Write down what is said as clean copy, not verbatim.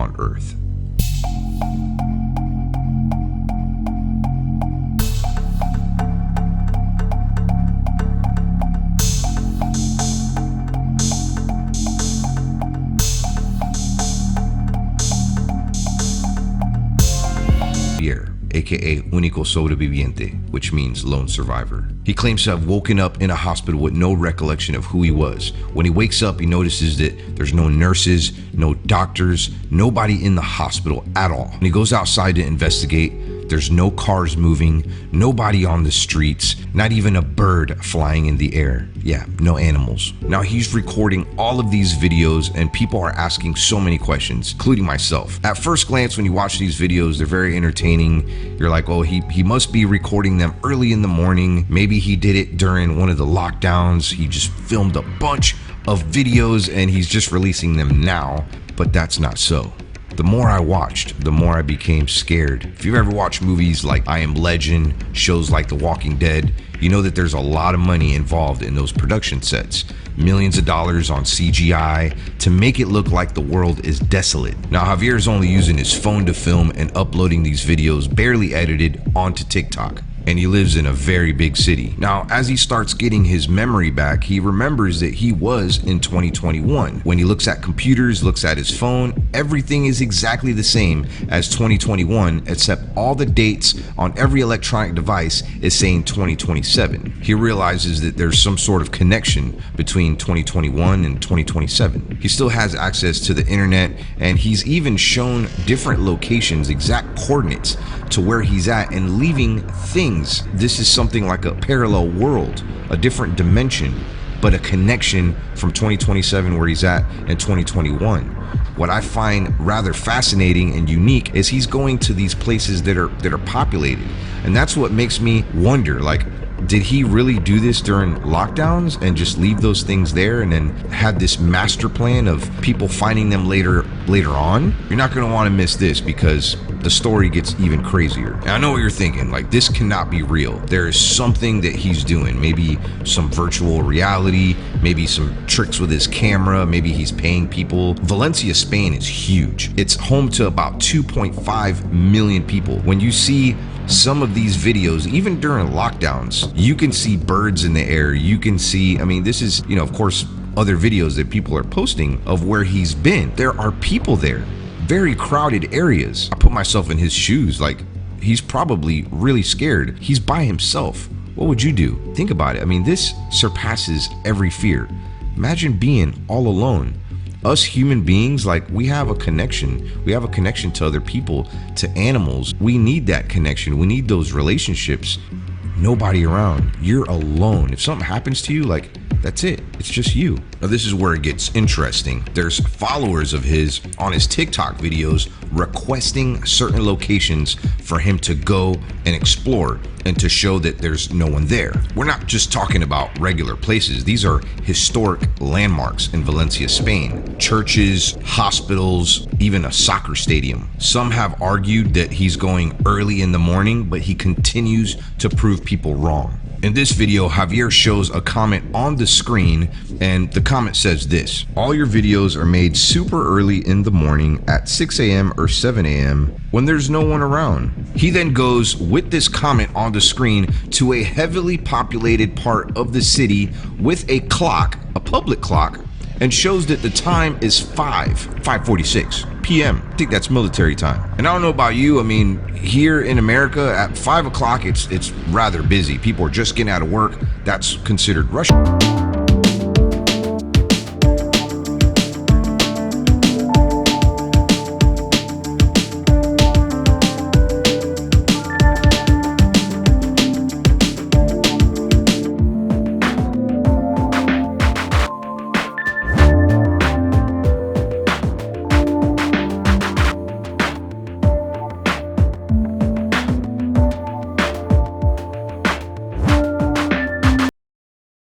on Earth. Javier, aka Único Sobreviviente, which means lone survivor. He claims to have woken up in a hospital with no recollection of who he was. When he wakes up, he notices that there's no nurses, no doctors, nobody in the hospital at all. When he goes outside to investigate, there's no cars moving, nobody on the streets, not even a bird flying in the air. Yeah, no animals. Now he's recording all of these videos and people are asking so many questions, including myself. At first glance, when you watch these videos, they're very entertaining. You're like, oh, he must be recording them early in the morning. Maybe he did it during one of the lockdowns. He just filmed a bunch of videos and he's just releasing them now, but that's not so. The more I watched, the more I became scared. If you've ever watched movies like I Am Legend, shows like The Walking Dead, you know that there's a lot of money involved in those production sets. Millions of dollars on CGI to make it look like the world is desolate. Now Javier is only using his phone to film and uploading these videos barely edited onto TikTok. And he lives in a very big city. Now, as he starts getting his memory back, he remembers that he was in 2021. When he looks at computers, looks at his phone, everything is exactly the same as 2021, except all the dates on every electronic device is saying 2027. He realizes that there's some sort of connection between 2021 and 2027. He still has access to the internet, and he's even shown different locations, exact coordinates to where he's at, and leaving things. This is something like a parallel world, a different dimension, but a connection from 2027 where he's at and 2021. What I find rather fascinating and unique is he's going to these places that are populated, and that's what makes me wonder, like, did he really do this during lockdowns and just leave those things there and then had this master plan of people finding them later on? You're not going to want to miss this because the story gets even crazier. And I know what you're thinking, like, this cannot be real. There is something that he's doing, maybe some virtual reality, maybe some tricks with his camera, maybe he's paying people. Valencia, Spain is huge. It's home to about 2.5 million people. When you see some of these videos, even during lockdowns, you can see birds in the air. You can see, I mean, this is, of course, other videos that people are posting of where he's been. There are people there, very crowded areas. I put myself in his shoes, like, he's probably really scared. He's by himself. What would you do? Think about it. I mean, this surpasses every fear. Imagine being all alone. Us human beings, like, we have a connection. We have a connection to other people, to animals. We need that connection. We need those relationships. Nobody around. You're alone. If something happens to you, like, that's it. It's just you. Now, this is where it gets interesting. There's followers of his on his TikTok videos requesting certain locations for him to go and explore and to show that there's no one there. We're not just talking about regular places. These are historic landmarks in Valencia, Spain. Churches, hospitals, even a soccer stadium. Some have argued that he's going early in the morning, but he continues to prove people wrong. In this video, Javier shows a comment on the screen, and the comment says this: all your videos are made super early in the morning at 6 a.m. or 7 a.m. when there's no one around. He then goes with this comment on the screen to a heavily populated part of the city with a clock, a public clock, and shows that the time is 5:46 p.m. I think that's military time. And I don't know about you, I mean, here in America at 5 o'clock, it's rather busy. People are just getting out of work. That's considered rush.